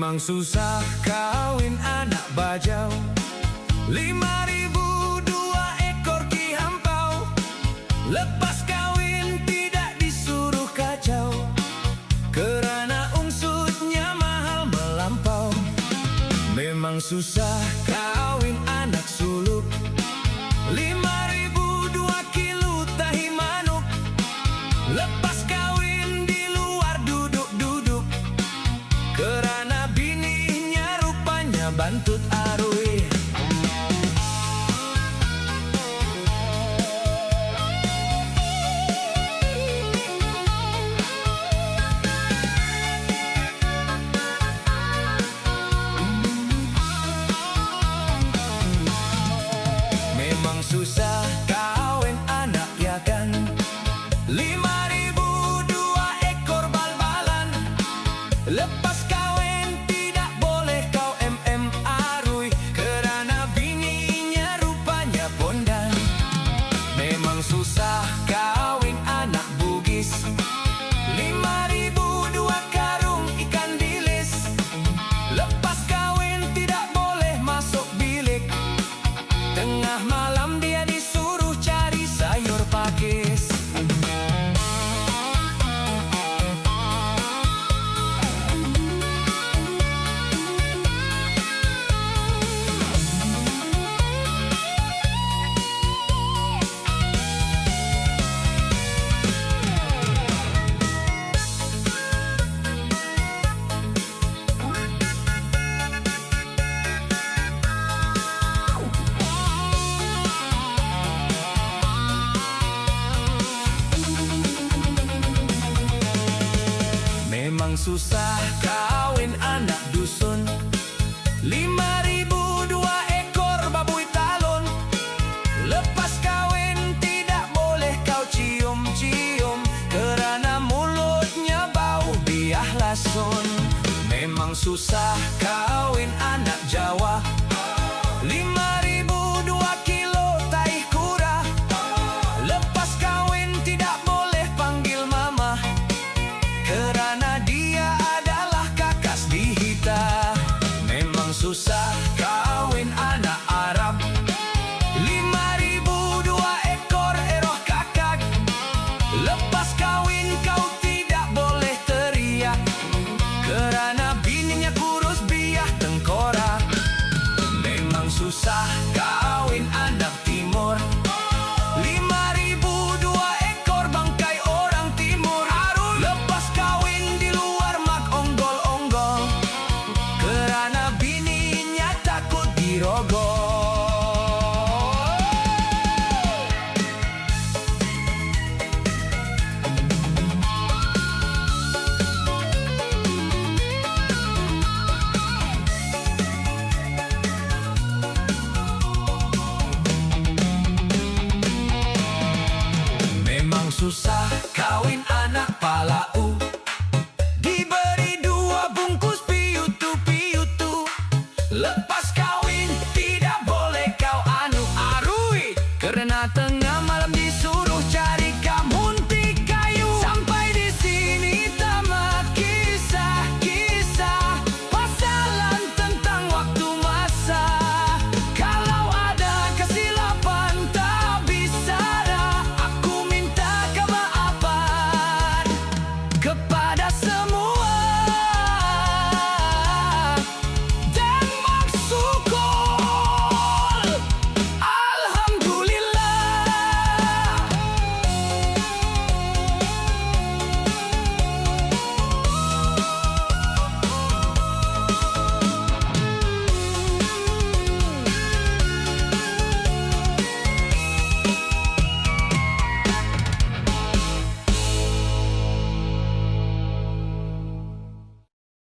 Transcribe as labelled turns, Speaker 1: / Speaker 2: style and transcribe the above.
Speaker 1: Memang susah kawin anak bajau, 5.000 2 ekor kihampau. Lepas kawin tidak disuruh kacau, kerana unsutnya mahal melampau. Memang susah kawin anak suluk, 5.000 2 kilo tahi manuk. Lepas kawin di luar duduk-duduk, kerana bininya rupanya bantut arui. Memang susah kawin anak ya kan, 5.000 2 ekor bal-balan. Lepas kawin tidak boleh kau arui, kerana bininya rupanya pondan. Memang susah kawin anak bugis, 5.000 2 karung ikan bilis. Lepas kawin tidak boleh masuk bilik, tengah malam dia disuruh cari sayur pakis. Memang susah kawin anak dusun, 5.000 2 ekor babuy talon. Lepas kawin tidak boleh kau cium-cium, kerana mulutnya bau biah lason. Memang susah kawin anak Jawa, 5.000 2 kilo tahi kura. Lepas kawin tidak boleh panggil mama, kerana dia adalah kakas dihita. Memang susah kawin anak Arab, 5.000 2 ekor eroh kakak. Lepas kawin kau tidak boleh teriak, kerana bininya kurus biah tengkorak. Memang susah kawin anak Timur, 5.000 2 ekor bangkai orang timur. Lepas kawin di luar mak onggol-onggol, kerana bininya takut dirogol. Memang susah kawin anak Palau,